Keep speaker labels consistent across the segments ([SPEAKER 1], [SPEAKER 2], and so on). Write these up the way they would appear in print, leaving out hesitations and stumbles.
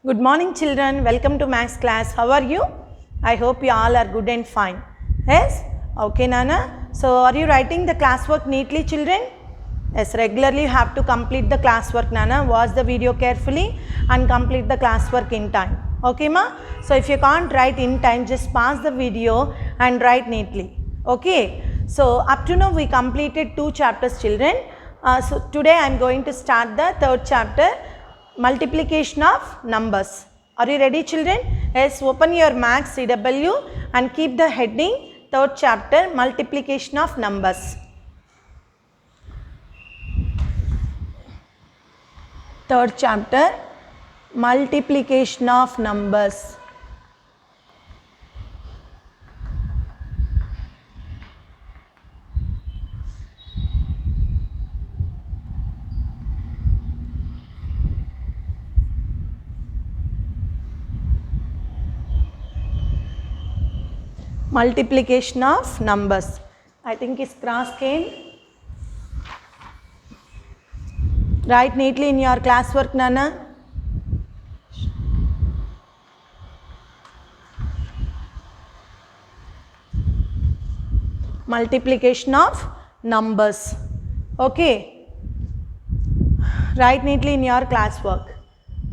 [SPEAKER 1] Good morning children, welcome to Maths class. How are you? I hope you all are good and fine. Yes? Okay Nana. So are you writing the classwork neatly children? Yes, regularly you have to complete the classwork Nana. Watch the video carefully and complete the classwork in time. Okay ma? So if you can't write in time, just pause the video and write neatly. Okay? So up to now we completed 2 chapters children. So today I am going to start the 3rd chapter, multiplication of numbers. Are you ready children? Yes, open your Maths CW and keep the heading 3rd chapter, multiplication of numbers. 3rd chapter, multiplication of numbers. Multiplication of numbers. I think it's cross cane. Write neatly in your classwork Nana. Multiplication of numbers. Okay. Write neatly in your classwork.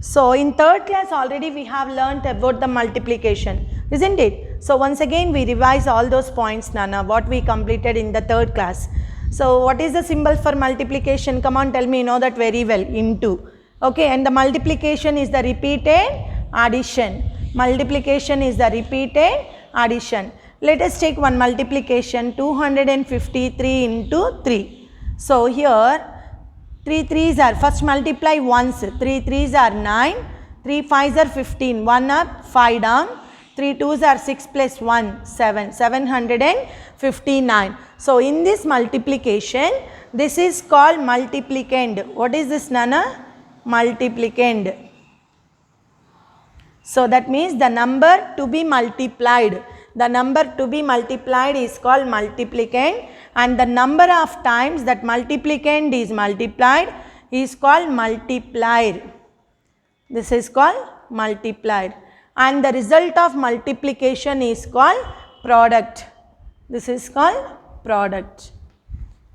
[SPEAKER 1] So in 3rd class already we have learnt about the multiplication, isn't it? So once again we revise all those points Nana, what we completed in the 3rd class. So what is the symbol for multiplication? Come on, tell me, you know that very well. Into. Okay, and the multiplication is the repeated addition. Multiplication is the repeated addition. Let us take one multiplication, 253 into 3. So here 3 3s are, first multiply once, 3 3s are 9, 3 5s are 15, 1 up, 5 down, 3 2s are 6 plus 1, 7, 759. So in this multiplication, this is called multiplicand. What is this Nana? Multiplicand. So that means the number to be multiplied. The number to be multiplied is called multiplicand, and the number of times that multiplicand is multiplied is called multiplier. This is called multiplier, and the result of multiplication is called product. This is called product.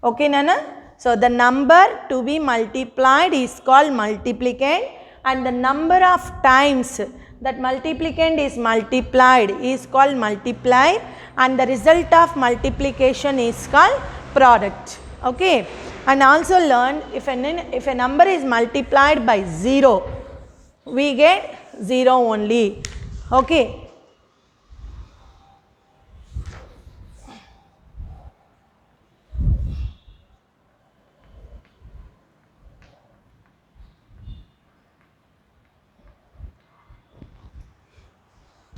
[SPEAKER 1] Okay Nana? So the number to be multiplied is called multiplicand, and the number of times that multiplicand is multiplied is called multiplier, and the result of multiplication is called product. Okay, and also learn if a number is multiplied by 0, we get 0 only. Okay.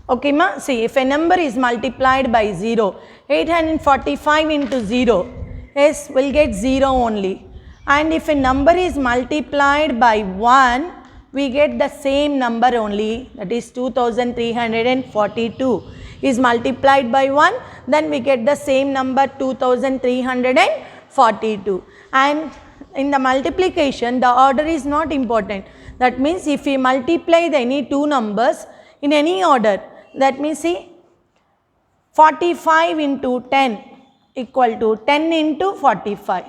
[SPEAKER 1] Okay ma, see if a number is multiplied by 0, 845 into 0, yes, we'll get 0 only. And if a number is multiplied by 1, we get the same number only, that is 2342 is multiplied by 1, then we get the same number 2342. And in the multiplication, the order is not important. That means if we multiply any two numbers in any order, that means see 45 into 10 equal to 10 into 45.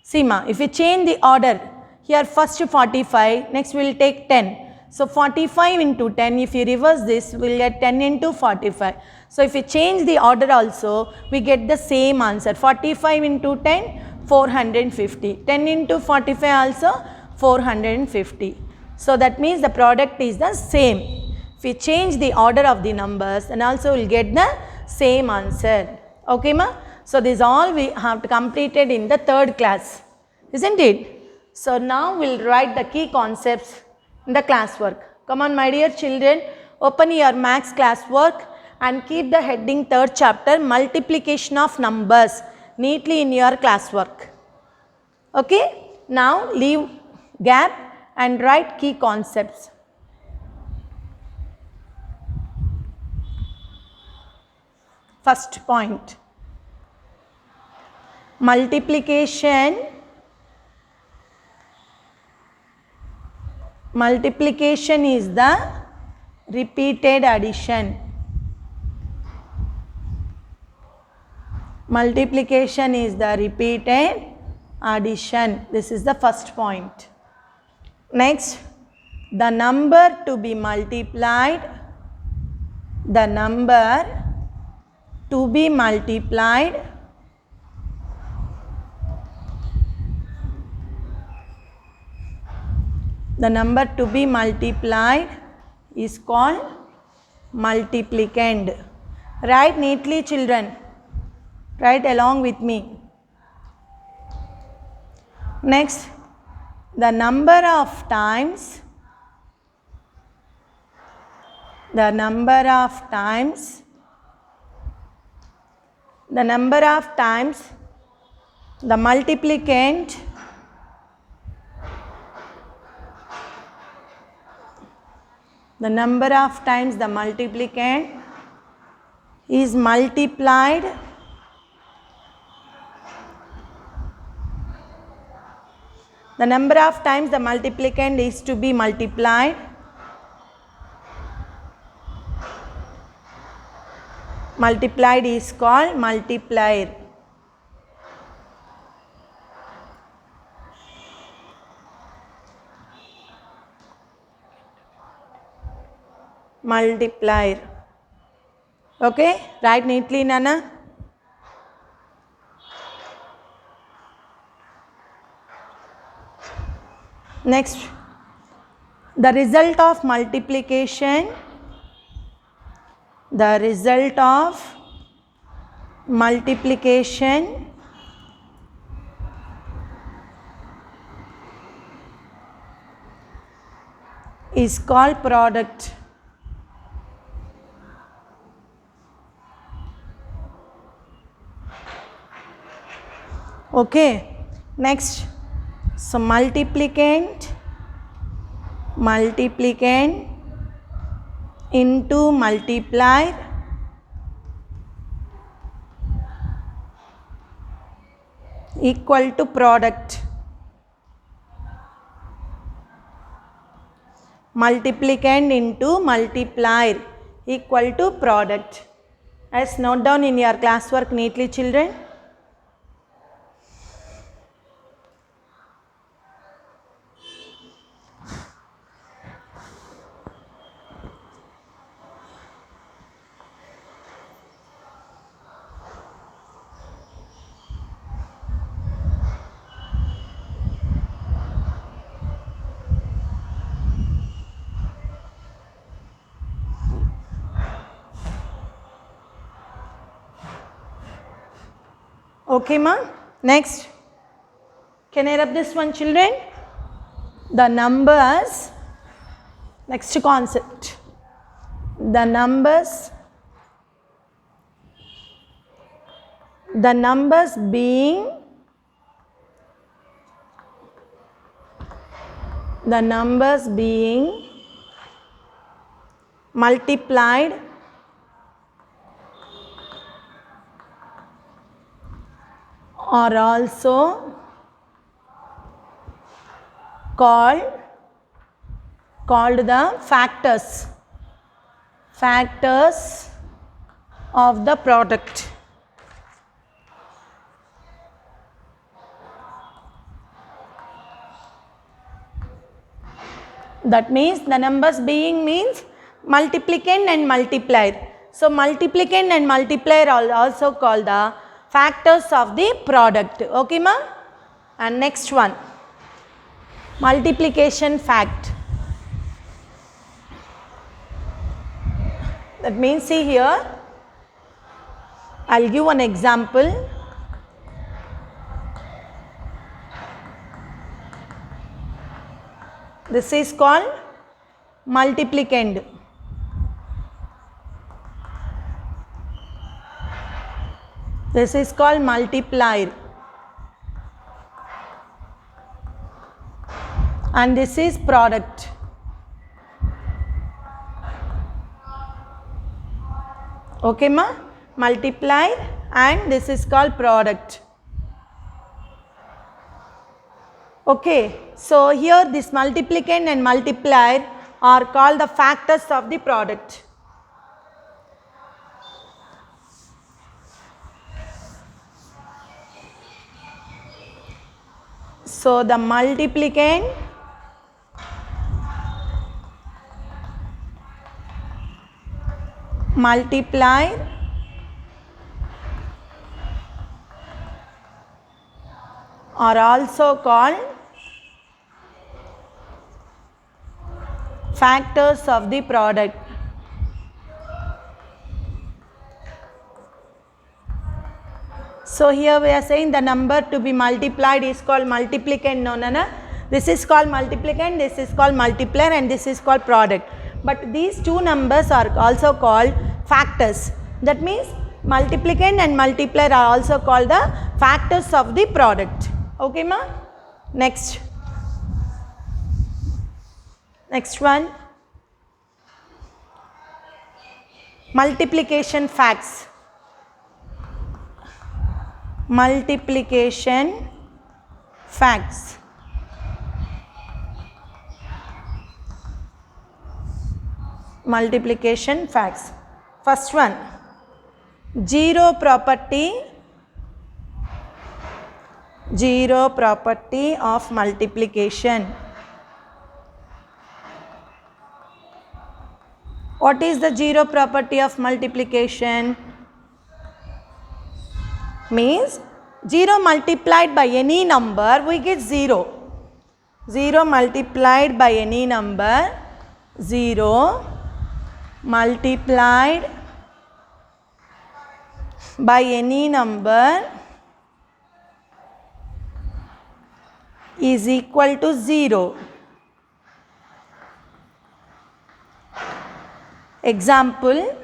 [SPEAKER 1] See ma, if we change the order, here first 45, next we will take 10. So 45 into 10, if you reverse this, we will get 10 into 45. So if we change the order also, we get the same answer. 45 into 10, 450. 10 into 45 also 450. So that means the product is the same. If we change the order of the numbers, and also we will get the same answer. Okay ma? So this all we have completed in the 3rd class, isn't it? So now we will write the key concepts in the classwork. Come on my dear children, open your Maths classwork and keep the heading 3rd chapter, multiplication of numbers, neatly in your classwork. Okay, now leave gap and write key concepts. First point, multiplication Multiplication is the repeated addition. Multiplication is the repeated addition. This is the first point. Next, the number to be multiplied, the number to be multiplied is called multiplicand. Write neatly, children. Write along with me. Next, the number of times the multiplicand is multiplied the number of times the multiplicand is to be multiplied is called multiplier. Okay, write neatly, Nana. Next, the result of multiplication is called product. Okay, next, so multiplicand into multiplier equal to product. Multiplicand into multiplier equal to product. As note down in your classwork neatly, children. Okay, ma? Next, can I rub this one, children? The numbers, next concept, the numbers being multiplied are also called the factors of the product. That means the numbers being means multiplicand and multiplier. So multiplicand and multiplier are also called the factors of the product. Okay, ma? And next one, multiplication fact. That means, see here, I'll give one example. This is called multiplicand. This is called multiplier. And this is product. Okay, ma? Multiplier and this is called product. Okay, so here this multiplicand and multiplier are called the factors of the product. So the multiplicand multiplier are also called factors of the product. So here we are saying the number to be multiplied is called multiplicand. No, no, no. This is called multiplicand, this is called multiplier, and this is called product. But these two numbers are also called factors. That means multiplicand and multiplier are also called the factors of the product. Okay, ma? Next. Next one. Multiplication facts. Multiplication facts. Multiplication facts. First one, zero property of multiplication. What is the zero property of multiplication? Means 0 multiplied by any number we get 0. 0 multiplied by any number, 0 multiplied by any number is equal to 0. Example,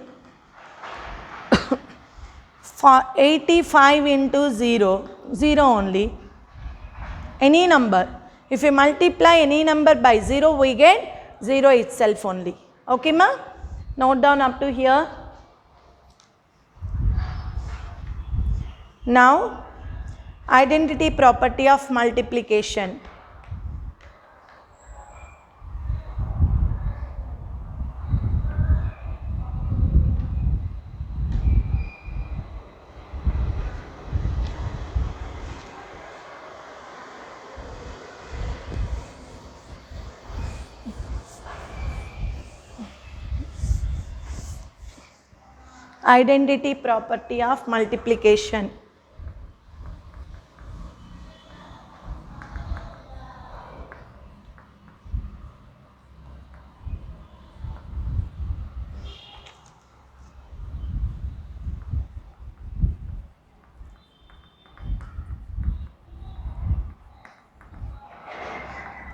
[SPEAKER 1] for 85 into 0, 0 only, any number. If you multiply any number by 0, we get 0 itself only. Okay, ma? Note down up to here. Now, identity property of multiplication. Identity property of multiplication.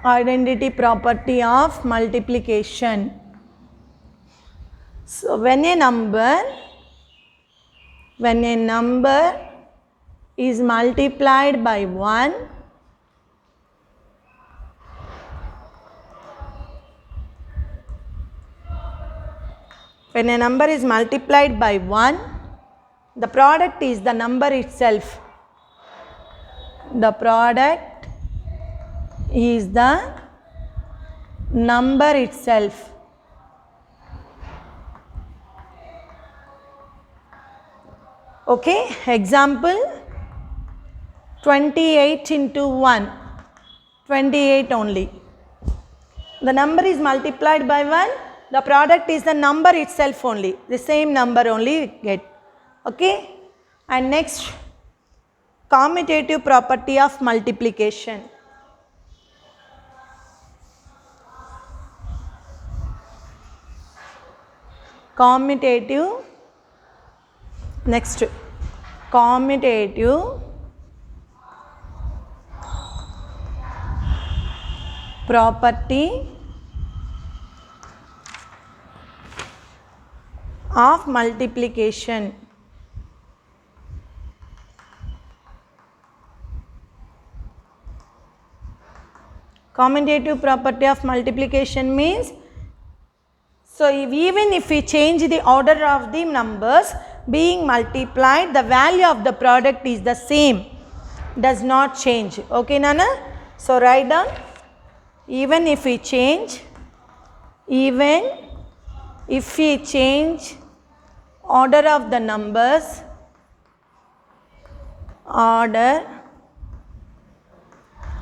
[SPEAKER 1] Identity property of multiplication. So when a number is multiplied by 1, when a number is multiplied by 1, the product is the number itself. The product is the number itself. Okay, example, 28 into 1, 28 only. The number is multiplied by 1, the product is the number itself only, the same number only we get. Okay, and next, commutative property of multiplication. Commutative, next, commutative property of multiplication. Commutative property of multiplication means, so even if we change the order of the numbers being multiplied, the value of the product is the same, does not change. Okay, Nana? So write down, even if we change order of the numbers, order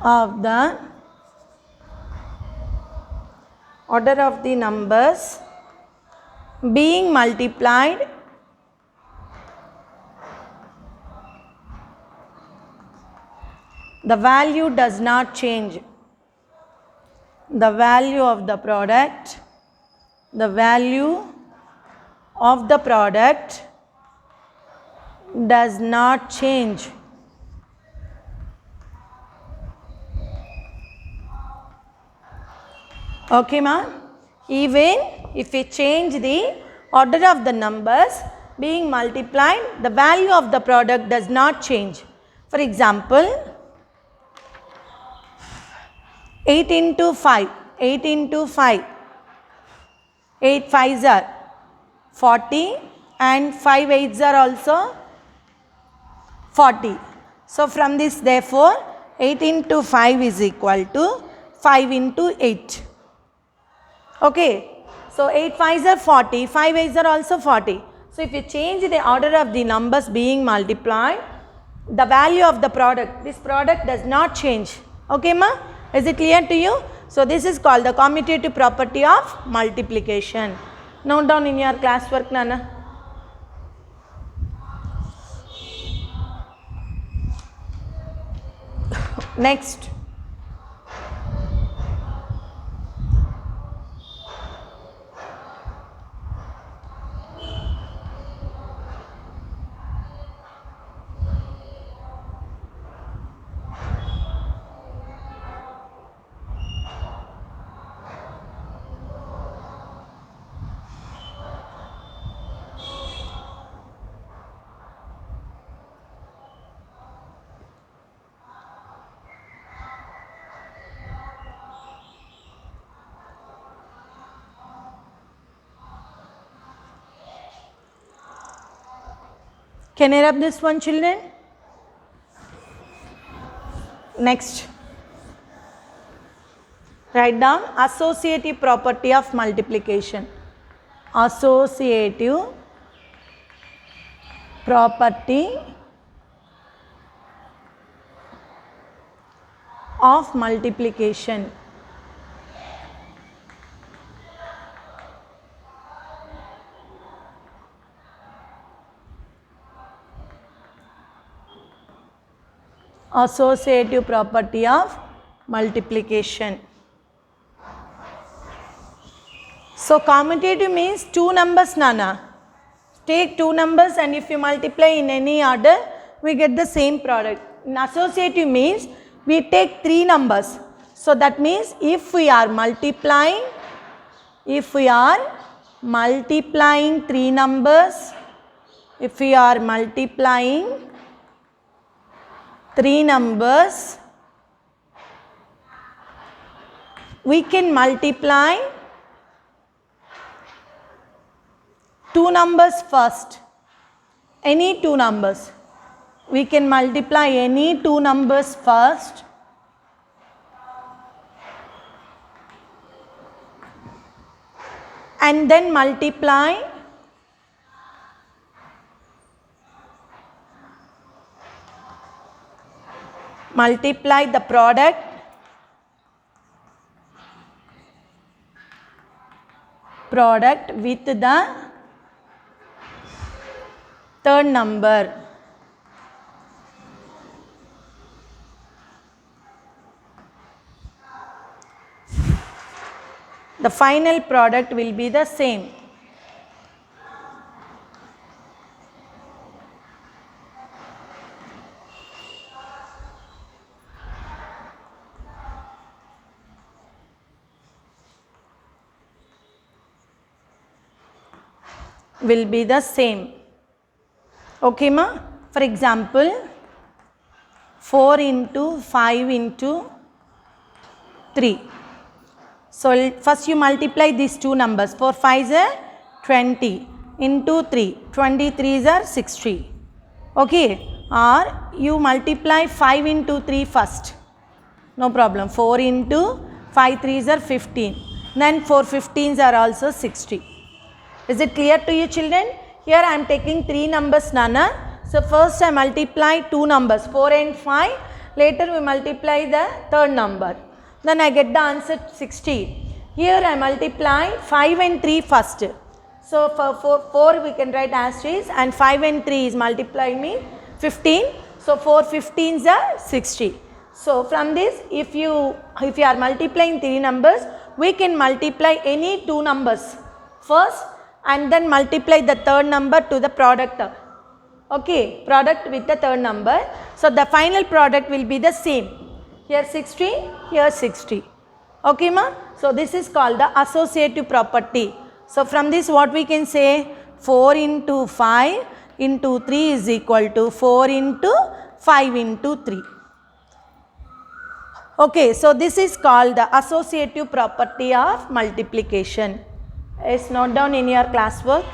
[SPEAKER 1] of the numbers being multiplied the value does not change. The value of the product does not change. Okay, ma? Even if we change the order of the numbers being multiplied, the value of the product does not change. For example, 8 into 5, 8 5s are 40 and 5 8s are also 40. So from this, therefore, 8 into 5 is equal to 5 into 8. Okay. So 8 5s are 40, 5 8s are also 40. So if you change the order of the numbers being multiplied, the value of the product, this product does not change. Okay, ma? Is it clear to you? So this is called the commutative property of multiplication. Note down in your classwork, Nana. Next. Can I rub this one, children? Next. Write down associative property of multiplication. Associative property of multiplication. Associative property of multiplication. So commutative means two numbers, Nana. Take two numbers and if you multiply in any order, we get the same product. In associative means we take three numbers. So that means if we are multiplying three numbers, we can multiply two numbers first. Any two numbers. We can multiply any two numbers first. And then multiply the product with the third number. The final product will be the same. Will be the same. Okay, ma? For example, 4 into 5 into 3. So first you multiply these two numbers. 4 5s are 20 into 3. 23s are 60. Okay. Or you multiply 5 into 3 first. No problem. 4 into 5 3s are 15. Then 4 15s are also 60. Is it clear to you, children? Here I am taking 3 numbers, Nana. So first I multiply 2 numbers, 4 and 5. Later we multiply the third number. Then I get the answer 60. Here I multiply 5 and 3 first. So for 4 we can write as is, and 5 and 3 is multiplied me 15. So 4 15s are 60. So from this, if you are multiplying 3 numbers, we can multiply any 2 numbers first and then multiply the third number to the product. Okay, product with the third number. So the final product will be the same. Here 60, here 60. Okay, ma? So this is called the associative property. So from this what we can say, 4 into 5 into 3 is equal to 4 into 5 into 3. Okay, so this is called the associative property of multiplication. Is note down in your classwork.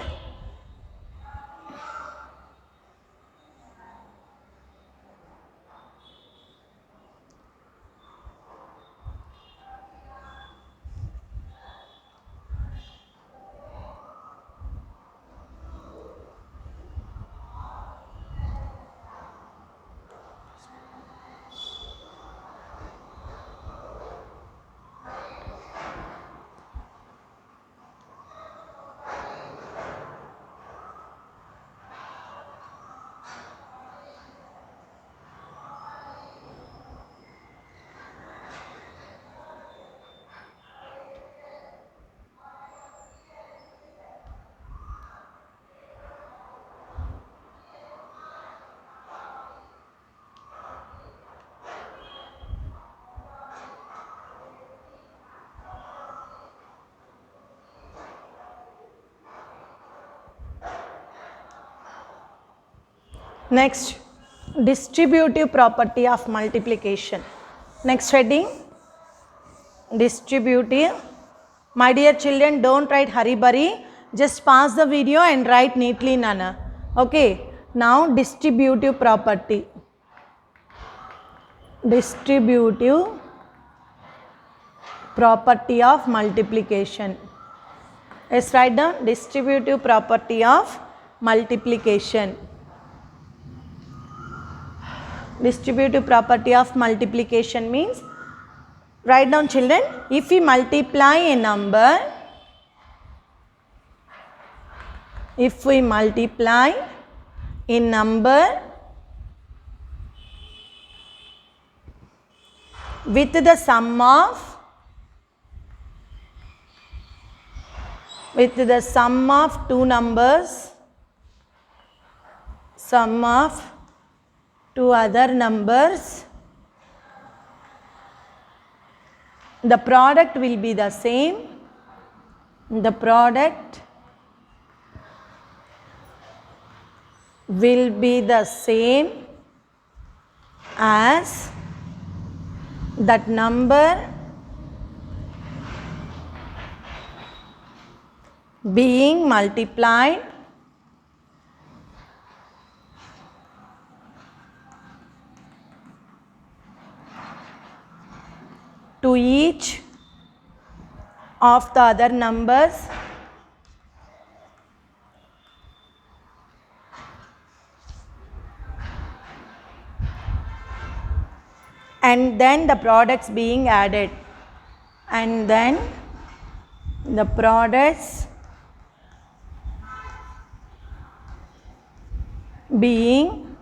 [SPEAKER 1] Next, distributive property of multiplication. Next heading, distributive. My dear children, don't write hurry burry, just pause the video and write neatly, Nana. Okay, now distributive property. Distributive property of multiplication. Let's write down distributive property of multiplication. Distributive property of multiplication means, write down children, if we multiply a number, with the sum of two numbers, sum of two other numbers, the product will be the same. The product will be the same as that number being multiplied to each of the other numbers and then the products being added, and then the products being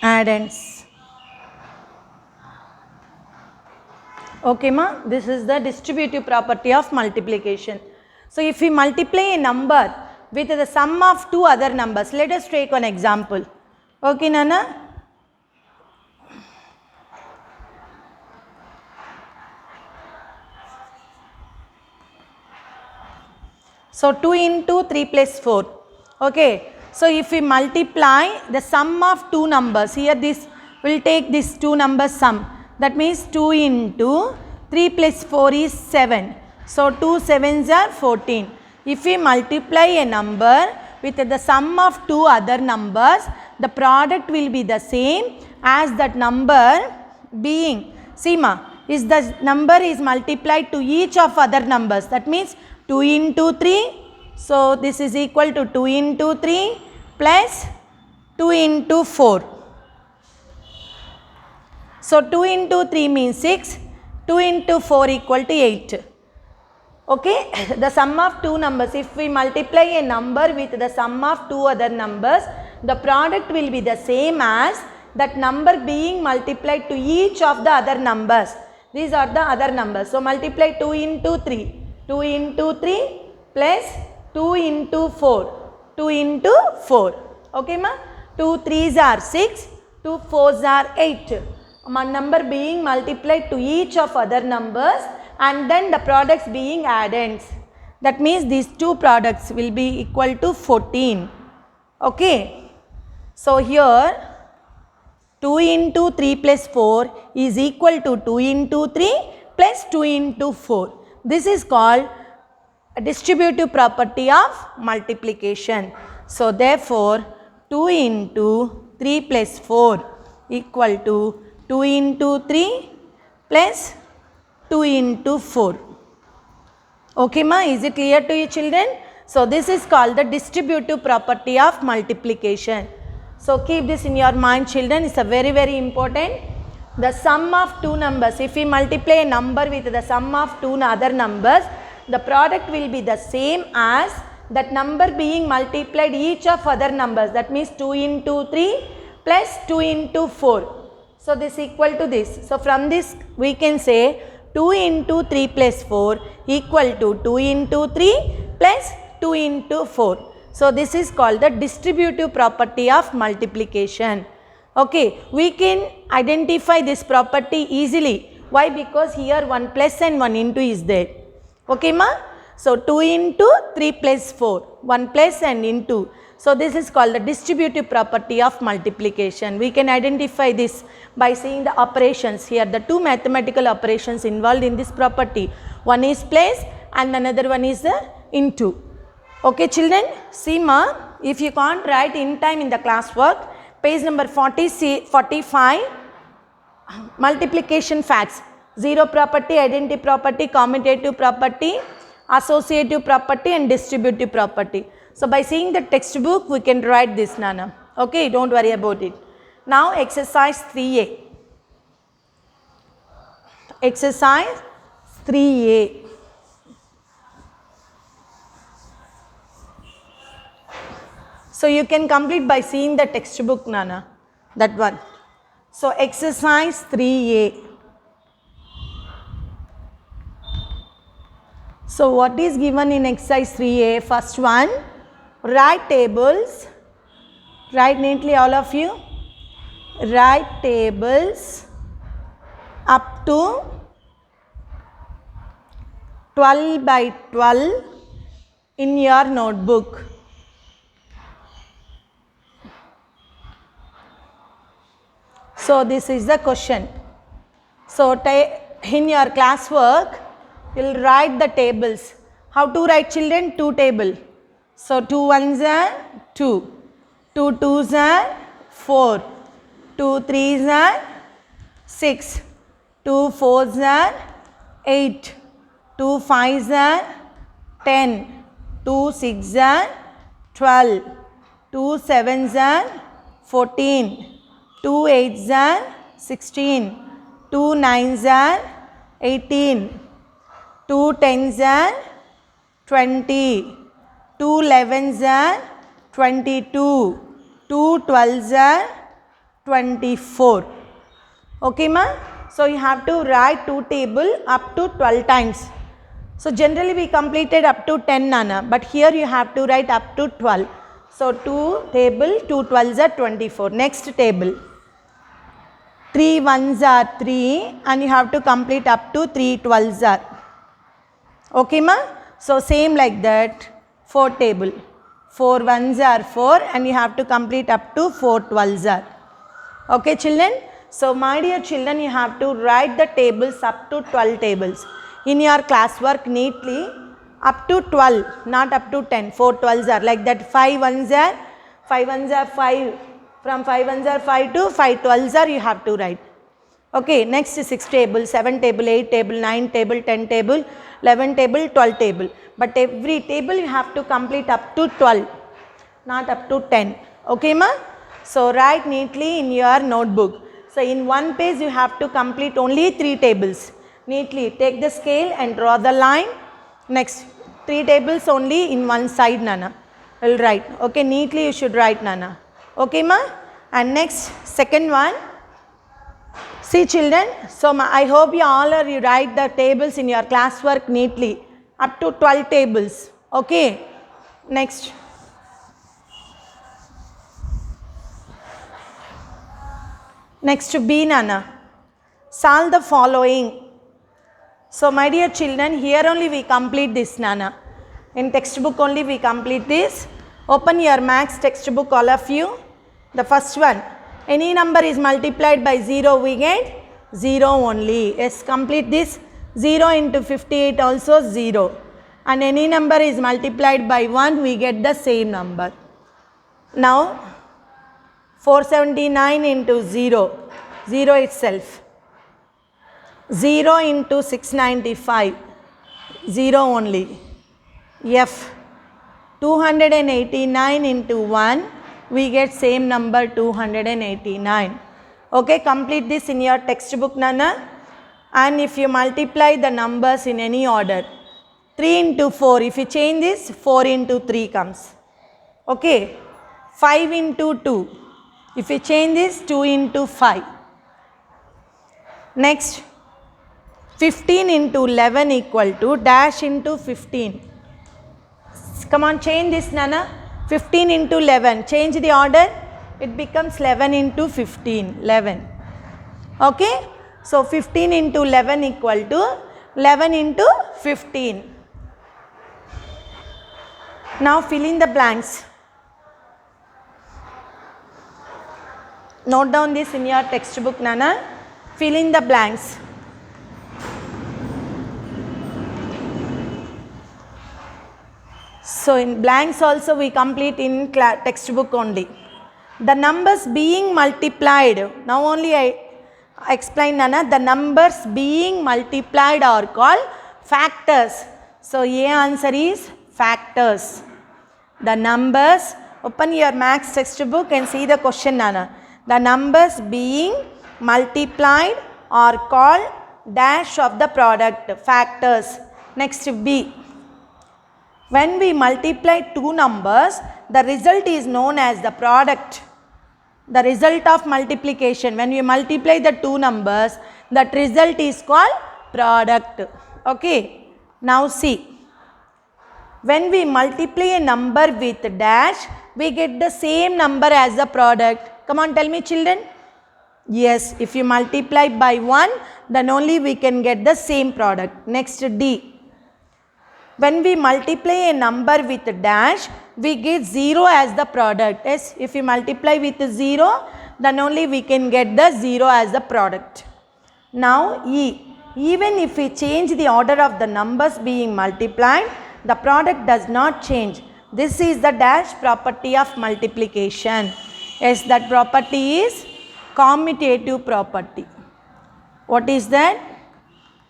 [SPEAKER 1] added. Okay, ma, this is the distributive property of multiplication. So if we multiply a number with the sum of two other numbers, let us take one example. Okay, Nana? So 2 into 3 plus 4. Okay. So if we multiply the sum of two numbers, here this will take this two numbers sum. That means 2 into 3 plus 4 is 7. So 2 sevens are 14. If we multiply a number with the sum of two other numbers, the product will be the same as that number being, see ma, is the number is multiplied to each of other numbers. That means 2 into 3. So this is equal to 2 into 3 plus 2 into 4. So 2 into 3 means 6. 2 into 4 equal to 8. Okay, the sum of two numbers, if we multiply a number with the sum of two other numbers, the product will be the same as that number being multiplied to each of the other numbers. These are the other numbers. So multiply 2 into 3. 2 into 3 plus 2 into 4. 2 into 4. Okay ma? 2 3s are 6. 2 4s are 8. One number being multiplied to each of other numbers and then the products being added. That means these two products will be equal to 14. Okay. So here 2 into 3 plus 4 is equal to 2 into 3 plus 2 into 4. This is called a distributive property of multiplication. So therefore 2 into 3 plus 4 equal to 2 into 3 plus 2 into 4. Okay ma, is it clear to you children? So this is called the distributive property of multiplication. So keep this in your mind children, it's a very important. The sum of two numbers, if we multiply a number with the sum of two other numbers, the product will be the same as that number being multiplied each of other numbers. That means 2 into 3 plus 2 into 4. So this equal to this. So from this we can say 2 into 3 plus 4 equal to 2 into 3 plus 2 into 4. So this is called the distributive property of multiplication. Okay, we can identify this property easily. Why? Because here 1 plus and 1 into is there. Okay ma? So 2 into 3 plus 4, 1 plus and into. So this is called the distributive property of multiplication. We can identify this by seeing the operations here. The two mathematical operations involved in this property. One is plus and another one is the into. Okay children, see ma, if you can't write in time in the classwork, page number 45, multiplication facts, zero property, identity property, commutative property, associative property and distributive property. So by seeing the textbook we can write this Nana. Okay, don't worry about it. Now exercise 3A. Exercise 3A. So you can complete by seeing the textbook Nana, that one. So exercise 3A. So what is given in exercise 3A? First one, write tables, write neatly all of you, write tables up to 12 by 12 in your notebook. So this is the question. So in your classwork, you will write the tables. How to write children? Two table. So 2 ones are 2, 2 twos are 4, 2 threes are 6, 2 fours are 8, 2 fives are 10, 2 sixes are 12, 2 sevens are 14, 2 eights are 16, 2 nines are 18, 2 tens are 20, 2 11s are 22, 2 12s are 24. Okay ma? So you have to write two table up to 12 times. So generally we completed up to 10 Nana, but here you have to write up to 12. So 2 table, 2 12s are 24. Next table. 3 ones are 3 and you have to complete up to 3 12s are. Okay ma? So same like that, 4 table. 4 ones are 4 and you have to complete up to 4 12s are. Okay children? So my dear children, you have to write the tables up to 12 tables. In your classwork neatly, up to 12, not up to 10, 4 12s are like that, 5 ones are 5, from 5 ones are 5 to 5 12s are you have to write. Okay, next is 6 table, 7 table, 8 table, 9 table, 10 table, 11 table, 12 table. But every table you have to complete up to 12, not up to 10. Okay, ma? So write neatly in your notebook. So in one page you have to complete only 3 tables. Neatly take the scale and draw the line. Next, 3 tables only in one side, Nana. Will write. Okay, neatly you should write, Nana. Okay, ma? And next, second one. See children, so I hope you all are you write the tables in your classwork neatly. Up to 12 tables. Okay. Next. Next B, Nana. Solve the following. So my dear children, here only we complete this, Nana. In textbook only we complete this. Open your maths textbook, all of you. The first one. Any number is multiplied by 0, we get 0 only. Yes, complete this. 0 into 58 also 0. And any number is multiplied by 1, we get the same number. Now, 479 into 0, 0 itself. 0 into 695, 0 only. F, 289 into 1, we get same number 289. Okay, complete this in your textbook, Nana. And if you multiply the numbers in any order, 3 into 4, if you change this, 4 into 3 comes. Okay, 5 into 2, if you change this, 2 into 5. Next, 15 into 11 equal to dash into 15. Come on, change this, Nana. 15 into 11, change the order, it becomes 11 into 15, 11. Okay, so 15 into 11 equal to 11 into 15. Now fill in the blanks. Note down this in your textbook, Nana. Fill in the blanks. So in blanks also we complete in textbook only. The numbers being multiplied, now only I explain, Nana, the numbers being multiplied are called factors. So A answer is factors. The numbers, open your maths textbook and see the question, Nana. The numbers being multiplied are called dash of the product, factors. Next B. When we multiply two numbers, the result is known as the product. The result of multiplication. When we multiply the two numbers, that result is called product. Okay. Now see. When we multiply a number with dash, we get the same number as the product. Come on, tell me, children. Yes, if you multiply by 1, then only we can get the same product. Next D. When we multiply a number with dash, we get 0 as the product. Yes, if we multiply with 0, then only we can get the 0 as the product. Now E. Even if we change the order of the numbers being multiplied, the product does not change. This is the dash property of multiplication. Yes, that property is commutative property. What is that?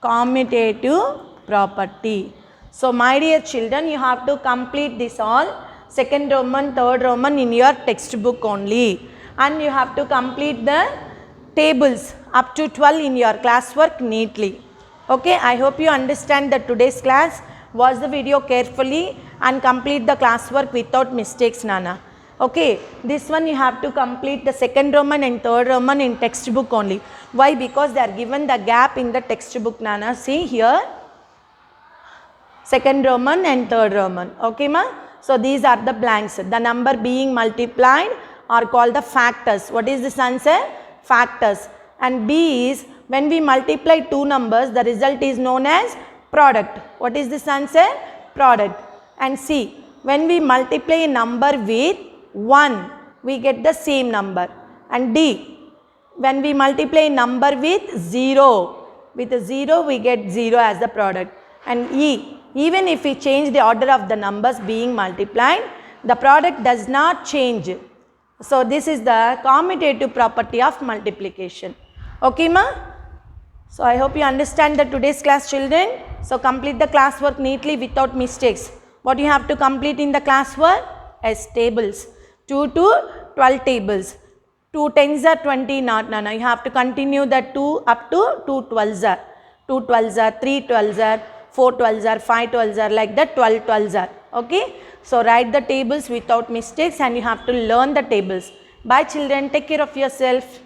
[SPEAKER 1] Commutative property. So my dear children, you have to complete this all, second Roman, third Roman in your textbook only. And you have to complete the tables up to 12 in your classwork neatly. Okay, I hope you understand that today's class. Watch the video carefully and complete the classwork without mistakes, Nana. Okay, this one you have to complete the second Roman and third Roman in textbook only. Why? Because they are given the gap in the textbook, Nana. See here. Second Roman and third Roman. Okay, ma? So these are the blanks. The number being multiplied are called the factors. What is this answer? Factors. And B is when we multiply two numbers, the result is known as product. What is this answer? Product. And C, when we multiply a number with 1, we get the same number. And D, when we multiply a number with 0, we get 0 as the product. And E, even if we change the order of the numbers being multiplied, the product does not change. So this is the commutative property of multiplication. Okay, ma? So I hope you understand the today's class, children. So complete the classwork neatly without mistakes. What you have to complete in the classwork? As tables. 2 to 12 tables. 2 tens are 20, not no. You have to continue the 2 up to 2 12s are. 2 12s are, 3 12s are, 4 12s are, 5 12s are, like that 12 12s are. Okay. So write the tables without mistakes and you have to learn the tables. Bye children. Take care of yourself.